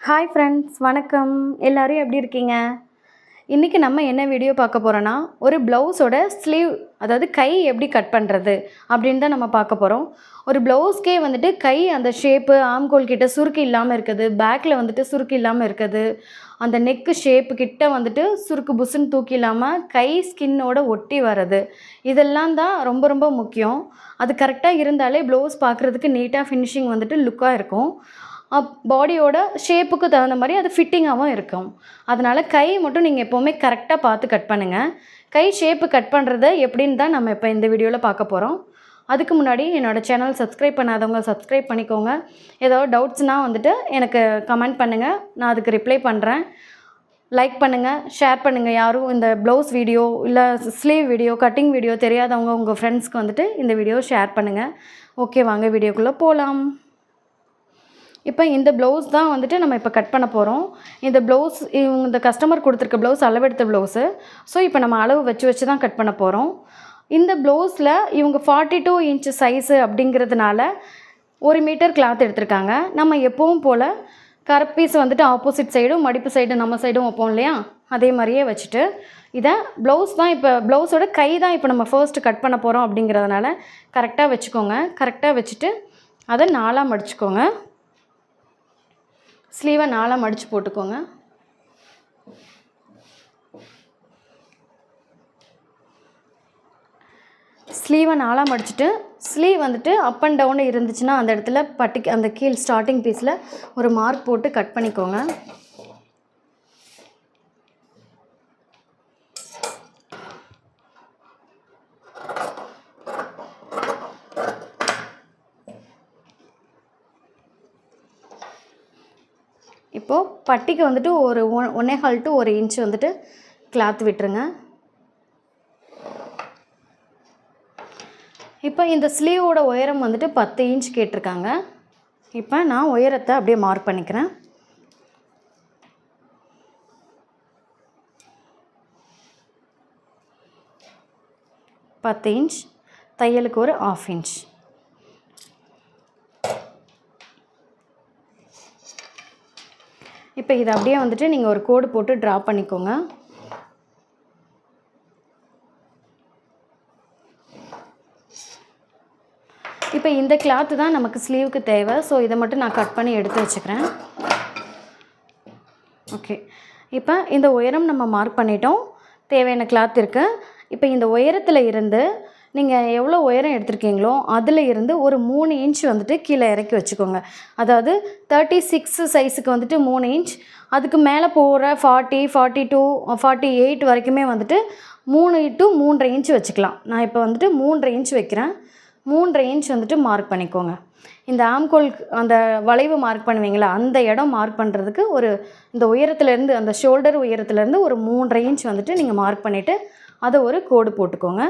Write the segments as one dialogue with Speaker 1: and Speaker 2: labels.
Speaker 1: Hi friends, வணக்கம். எல்லோரும் எப்படி இருக்கீங்க? இன்றைக்கி நம்ம என்ன வீடியோ பார்க்க போகிறோன்னா, ஒரு ப்ளவுஸோட ஸ்லீவ், அதாவது கை எப்படி கட் பண்ணுறது அப்படின்னு தான் நம்ம பார்க்க போகிறோம். ஒரு ப்ளவுஸ்க்கே வந்துட்டு கை அந்த ஷேப்பு, ஆம்கோல் கிட்ட சுருக்கு இல்லாமல் இருக்குது, பேக்கில் வந்துட்டு சுருக்கு இல்லாமல் இருக்குது, அந்த நெக்கு ஷேப்பு கிட்ட வந்துட்டு சுருக்கு புசுன்னு தூக்கி இல்லாமல் கை ஸ்கின்னோட ஒட்டி வர்றது, இதெல்லாம் தான் ரொம்ப ரொம்ப முக்கியம். அது கரெக்டாக இருந்தாலே ப்ளவுஸ் பார்க்குறதுக்கு நீட்டாக ஃபினிஷிங் வந்துட்டு லுக்காக இருக்கும். பாடியோட ஷேப்புக்கு தகுந்த மாதிரி அது ஃபிட்டிங்காகவும் இருக்கும். அதனால் கை மட்டும் நீங்கள் எப்போவுமே கரெக்டாக பார்த்து கட் பண்ணுங்கள். கை ஷேப்பு கட் பண்ணுறது எப்படின்னு தான் நம்ம இப்போ இந்த வீடியோவில் பார்க்க போகிறோம். அதுக்கு முன்னாடி என்னோடய சேனல் சப்ஸ்கிரைப் பண்ணாதவங்க சப்ஸ்கிரைப் பண்ணிக்கோங்க. ஏதாவது டவுட்ஸ்னால் வந்துட்டு எனக்கு கமெண்ட் பண்ணுங்கள், நான் அதுக்கு ரிப்ளை பண்ணுறேன். லைக் பண்ணுங்கள், ஷேர் பண்ணுங்கள். யாரும் இந்த ப்ளவுஸ் வீடியோ இல்லை ஸ்லீவ் வீடியோ, கட்டிங் வீடியோ தெரியாதவங்க உங்கள் ஃப்ரெண்ட்ஸ்க்கு வந்துட்டு இந்த வீடியோ ஷேர் பண்ணுங்கள். ஓகே, வாங்க வீடியோக்குள்ளே போகலாம். இப்போ இந்த ப்ளவுஸ் தான் வந்துட்டு நம்ம இப்போ கட் பண்ண போகிறோம். இந்த ப்ளவுஸ் இந்த கஸ்டமர் கொடுத்துருக்க ப்ளவுஸ் அளவெடுத்த ப்ளவுஸு. ஸோ இப்போ நம்ம அளவு வச்சு தான் கட் பண்ண போகிறோம். இந்த ப்ளவுஸில் இவங்க 42 இன்ச் சைஸு அப்படிங்கிறதுனால 1 மீட்டர் கிளாத் எடுத்திருக்காங்க. நம்ம எப்பவும் போல் கரப்பீஸ் வந்துட்டு ஆப்போசிட் சைடும் மடிப்பு சைடு நம்ம சைடும் வைப்போம் இல்லையா, அதே மாதிரியே வச்சுட்டு இதை ப்ளவுஸ் தான் இப்போ ப்ளவுஸோட கை தான் இப்போ நம்ம ஃபர்ஸ்ட்டு கட் பண்ண போகிறோம் அப்படிங்கிறதுனால கரெக்டாக வச்சுக்கோங்க. கரெக்டாக வச்சுட்டு அதை 4ஆக மடிச்சுக்கோங்க. ஸ்லீவை 4ஆக மடித்து போட்டுக்கோங்க. ஸ்லீவை 4ஆக மடிச்சுட்டு ஸ்லீவ் வந்துட்டு அப் அண்ட் டவுன் இருந்துச்சுன்னா அந்த இடத்துல பட்டிக்கு அந்த கீழ் ஸ்டார்டிங் பீஸில் ஒரு மார்க் போட்டு கட் பண்ணிக்கோங்க. இப்போது பட்டிக்கு வந்துட்டு ஒரு 1.25 to 1 இன்ச் வந்துட்டு கிளாத் விட்டுருங்க. இப்போ இந்த ஸ்லீவோட உயரம் வந்துட்டு 10 இன்ச் கேட்டிருக்காங்க. இப்போ நான் உயரத்தை அப்படியே மார்க் பண்ணிக்கிறேன். பத்து இன்ச், தையலுக்கு ஒரு 1/2 இன்ச். இப்போ இதை அப்படியே வந்துட்டு நீங்கள் ஒரு கோடு போட்டு ட்ரா பண்ணிக்கோங்க. இப்போ இந்த கிளாத்து தான் நமக்கு ஸ்லீவுக்கு தேவை. ஸோ இதை மட்டும் நான் கட் பண்ணி எடுத்து வச்சுக்கிறேன். ஓகே, இப்போ இந்த உயரம் நம்ம மார்க் பண்ணிட்டோம். தேவையான கிளாத் இருக்குது. இப்போ இந்த உயரத்தில் இருந்து நீங்கள் எவ்வளோ உயரம் எடுத்துருக்கீங்களோ அதில் இருந்து ஒரு 3 இன்ச் வந்துட்டு கீழே இறக்கி வச்சுக்கோங்க. அதாவது 36 சைஸுக்கு வந்துட்டு 3 இன்ச், அதுக்கு மேலே போகிற 40, 42, 48 வரைக்குமே வந்துட்டு 3 to 3.5 இன்ச் வச்சுக்கலாம். நான் இப்போ வந்துட்டு 3.5 இன்ச் வைக்கிறேன். 3.5 இன்ச் வந்துட்டு மார்க் பண்ணிக்கோங்க. இந்த ஆம்கோல் அந்த வளைவு மார்க் பண்ணுவீங்களா, அந்த இடம் மார்க் பண்ணுறதுக்கு ஒரு இந்த உயரத்துலேருந்து அந்த ஷோல்டர் உயரத்துலேருந்து ஒரு 3.5 இன்ச் வந்துட்டு நீங்கள் மார்க் பண்ணிவிட்டு அதை ஒரு கோடு போட்டுக்கோங்க.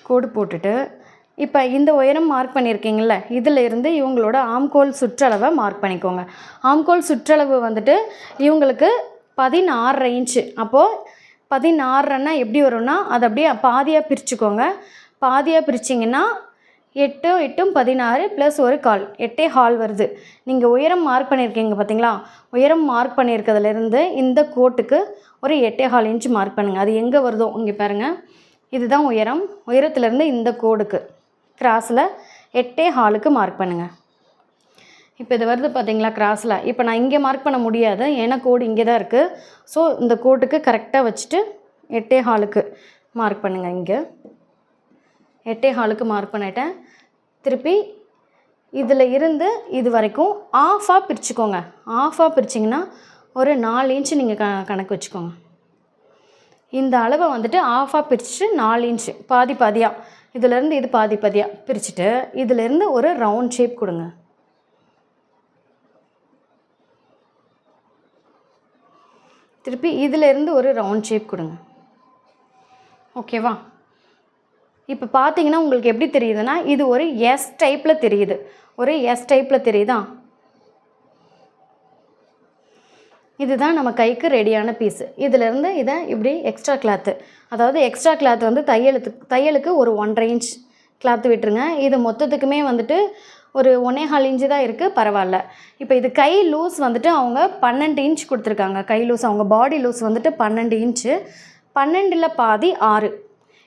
Speaker 1: கோடு போட்டுட்டு இப்போ இந்த உயரம் மார்க் பண்ணியிருக்கீங்கள, இதில் இருந்து இவங்களோட ஆம்கோல் சுற்றளவை மார்க் பண்ணிக்கோங்க. ஆம்கோல் சுற்றளவு வந்துட்டு இவங்களுக்கு 16.5 இன்ச்சு. அப்போது 16ன்னா எப்படி வரும்னா அதை அப்படியே பாதியாக பிரிச்சுக்கோங்க. பாதியாக பிரிச்சிங்கன்னா 8 8 16 ப்ளஸ் ஒரு கால் 8.25 வருது. நீங்கள் உயரம் மார்க் பண்ணியிருக்கீங்க பார்த்தீங்களா, உயரம் மார்க் பண்ணியிருக்கிறதுலேருந்து இந்த கோட்டுக்கு ஒரு 8.25 இன்ச்சு மார்க் பண்ணுங்கள். அது எங்கே வருதோ இங்கே பாருங்கள், இதுதான் உயரம். உயரத்துலேருந்து இந்த கோடுக்கு கிராஸில் 8.25க்கு மார்க் பண்ணுங்கள். இப்போ இது வருது பார்த்தீங்களா கிராஸில். இப்போ நான் இங்கே மார்க் பண்ண முடியாது, ஏன்னா கோடு இங்கே தான் இருக்குது. ஸோ இந்த கோட்டுக்கு கரெக்டாக வச்சுட்டு 8.25க்கு மார்க் பண்ணுங்கள். இங்கே 8.25க்கு மார்க் பண்ணிட்டேன். திருப்பி இதில் இருந்து இது வரைக்கும் ஆஃபாக பிரிச்சுக்கோங்க. ஆஃபாக பிரிச்சிங்கன்னா ஒரு 4 இன்ச்சு நீங்கள் கணக்கு வச்சுக்கோங்க. இந்த அளவை வந்துட்டு ஆஃபாக பிரிச்சுட்டு 4 இன்ச்சு பாதி பாதியாக, இதிலேருந்து இது பாதி பாதியாக பிரிச்சுட்டு இதிலேருந்து ஒரு ரவுண்ட் ஷேப் கொடுங்க. திருப்பி இதிலேருந்து ஒரு ரவுண்ட் ஷேப் கொடுங்க. ஓகேவா? இப்போ பார்த்தீங்கன்னா உங்களுக்கு எப்படி தெரியுதுன்னா இது ஒரு எஸ் டைப்பில் தெரியுது. ஒரு எஸ் டைப்பில் தெரியுதா? இதுதான் நம்ம கைக்கு ரெடியான பீஸு. இதிலேருந்து இதை இப்படி எக்ஸ்ட்ரா கிளாத்து, அதாவது எக்ஸ்ட்ரா கிளாத் வந்து தையலுக்கு ஒரு 1.5 இன்ச் கிளாத் விட்டுருங்க. இது மொத்தத்துக்குமே வந்துட்டு ஒரு 1.25 இன்ச்சு தான் இருக்குது, பரவாயில்ல. இப்போ இது கை லூஸ் வந்துட்டு அவங்க 12 இன்ச் கொடுத்துருக்காங்க. கை லூஸ் அவங்க பாடி லூஸ் வந்துட்டு 12 இன்ச்சு. 12ல் பாதி 6.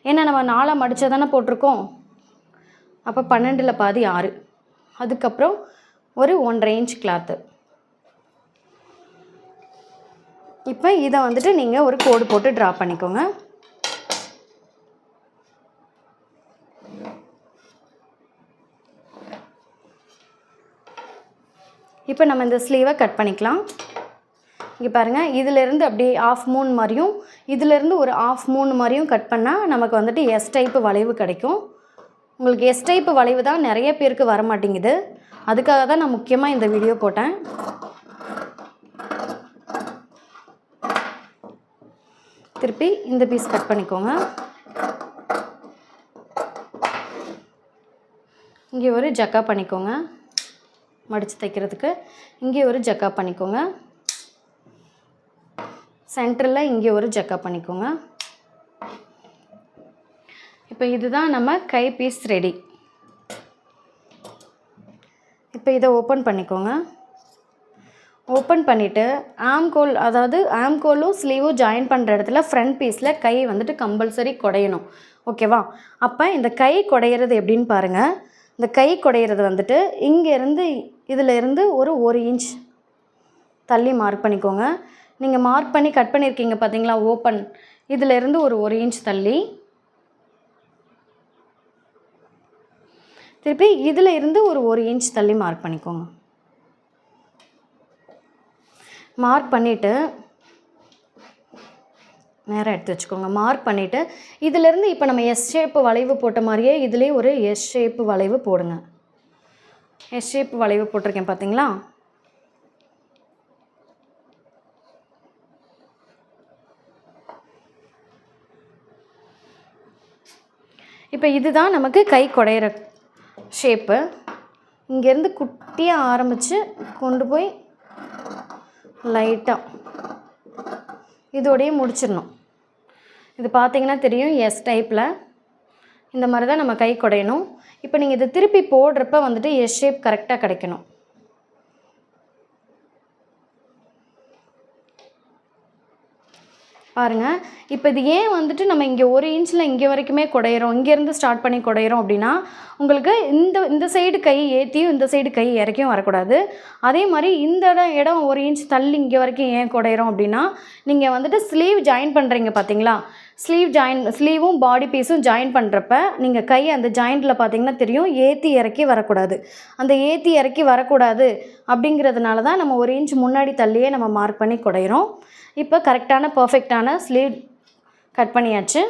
Speaker 1: ஏன்னா நம்ம 4 மடிச்சா தானே போட்டிருக்கோம். அப்போ 12ல் பாதி 6. அதுக்கப்புறம் ஒரு 1.5 இன்ச் கிளாத்து. இப்போ இதை வந்துட்டு நீங்கள் ஒரு கோடு போட்டு ட்ரா பண்ணிக்கோங்க. இப்போ நம்ம இந்த ஸ்லீவை கட் பண்ணிக்கலாம். இங்கே பாருங்கள், இதிலேருந்து அப்படியே ஆஃப் மூன் மாதிரியும் இதிலேருந்து ஒரு ஆஃப் மூன் மாதிரியும் கட் பண்ணால் நமக்கு வந்துட்டு எஸ் டைப்பு வளைவு கிடைக்கும். உங்களுக்கு எஸ் டைப்பு வளைவு தான் நிறைய பேருக்கு வர மாட்டேங்குது. அதுக்காக தான் நான் முக்கியமாக இந்த வீடியோ போட்டேன். திருப்பி இந்த பீஸ் கட் பண்ணிக்கோங்க. இங்கே ஒரு ஜக்கா பண்ணிக்கோங்க மடித்து தைக்கிறதுக்கு. இங்கே ஒரு ஜக்கா பண்ணிக்கோங்க. சென்டரில் இங்கே ஒரு ஜக்கா பண்ணிக்கோங்க. இப்போ இதுதான் நம்ம கை பீஸ் ரெடி. இப்போ இதை ஓப்பன் பண்ணிக்கோங்க. ஓப்பன் பண்ணிவிட்டு ஆம்கோல், அதாவது ஆம்கோலும் ஸ்லீவும் ஜாயின் பண்ணுற இடத்துல ஃப்ரண்ட் பீஸில் கை வந்துட்டு கம்பல்சரி குடையணும். ஓகேவா? அப்போ இந்த கை குடையிறது எப்படின்னு பாருங்கள். இந்த கை குடையிறது வந்துட்டு இங்கேருந்து இதிலேருந்து ஒரு 1 இன்ச் தள்ளி மார்க் பண்ணிக்கோங்க. நீங்கள் மார்க் பண்ணி கட் பண்ணியிருக்கீங்க பார்த்தீங்களா ஓப்பன், இதிலேருந்து ஒரு 1 இன்ச் தள்ளி, திருப்பி இதில் இருந்து ஒரு 1 இன்ச் தள்ளி மார்க் பண்ணிக்கோங்க. மார்க் பண்ணிவிட்டு நேராக எடுத்து வச்சுக்கோங்க. மார்க் பண்ணிவிட்டு இதிலேருந்து இப்போ நம்ம எஸ் ஷேப்பு வளைவு போட்ட மாதிரியே இதிலே ஒரு எஸ் ஷேப்பு வளைவு போடுங்க. எஸ் ஷேப்பு வளைவு போட்டிருக்கேன் பார்த்தீங்களா? இப்போ இதுதான் நமக்கு கை குடையிற ஷேப்பு. இங்கேருந்து குட்டியாக ஆரம்பித்து கொண்டு போய் லைட்டாக இதோடையே முடிச்சிடணும். இது பார்த்தீங்கன்னா தெரியும், எஸ் டைப்பில் இந்த மாதிரி தான் நம்ம கை குடையணும். இப்போ நீங்கள் இதை திருப்பி போடுறப்ப வந்துட்டு எஸ் ஷேப் கரெக்டாக கிடைக்கணும். பாருங்கள், இப்போ இது ஏன் வந்துட்டு நம்ம இங்கே 1 இன்ச்சில் இங்கே வரைக்குமே குடையிறோம், இங்கேருந்து ஸ்டார்ட் பண்ணி குடையிறோம் அப்படின்னா, உங்களுக்கு இந்த சைடு கை ஏற்றியும் இந்த சைடு கை இறக்கியும் வரக்கூடாது. அதே மாதிரி இந்த இடம் 1 இன்ச் தள்ளி இங்கே வரைக்கும் ஏன் குடையிறோம் அப்படின்னா, நீங்கள் வந்துட்டு ஸ்லீவ் ஜாயின் பண்ணுறீங்க பார்த்தீங்களா, ஸ்லீவும் பாடி பீஸும் ஜாயின் பண்ணுறப்ப நீங்கள் கை அந்த ஜாயிண்டில் பார்த்தீங்கன்னா தெரியும், ஏற்றி இறக்கி வரக்கூடாது. அந்த ஏற்றி இறக்கி வரக்கூடாது அப்படிங்கிறதுனால தான் நம்ம 1 இன்ச் முன்னாடி தள்ளியே நம்ம மார்க் பண்ணி குடையிறோம். இப்போ கரெக்டான பர்ஃபெக்டான ஸ்லீவ் கட் பண்ணியாச்சு.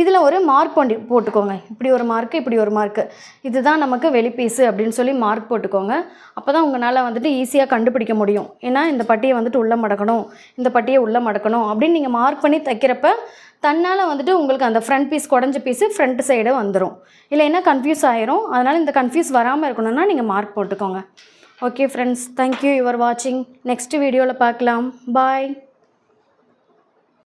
Speaker 1: இதில் ஒரு மார்க் போட்டுக்கோங்க. இப்படி ஒரு மார்க்கு, இப்படி ஒரு மார்க்கு. இதுதான் நமக்கு வெளி பீஸு அப்படின்னு சொல்லி மார்க் போட்டுக்கோங்க. அப்போ தான் உங்களால் வந்துட்டு ஈஸியாக கண்டுபிடிக்க முடியும். ஏன்னா இந்த பட்டியை வந்துட்டு உள்ளே மடக்கணும், இந்த பட்டியை உள்ளே மடக்கணும் அப்படின்னு நீங்கள் மார்க் பண்ணி தைக்கிறப்ப தன்னால் வந்துட்டு உங்களுக்கு அந்த ஃப்ரண்ட் பீஸ் குடஞ்ச பீஸு ஃப்ரண்ட் சைடு வந்துடும். இல்லைன்னா கன்ஃபியூஸ் ஆயிரும். அதனால் இந்த கன்ஃபியூஸ் வராமல் இருக்கணும்னா நீங்கள் மார்க் போட்டுக்கோங்க. ஓகே ஃப்ரெண்ட்ஸ், தேங்க்யூ யுவர் வாட்சிங். நெக்ஸ்ட் வீடியோவில் பார்க்கலாம். பாய்.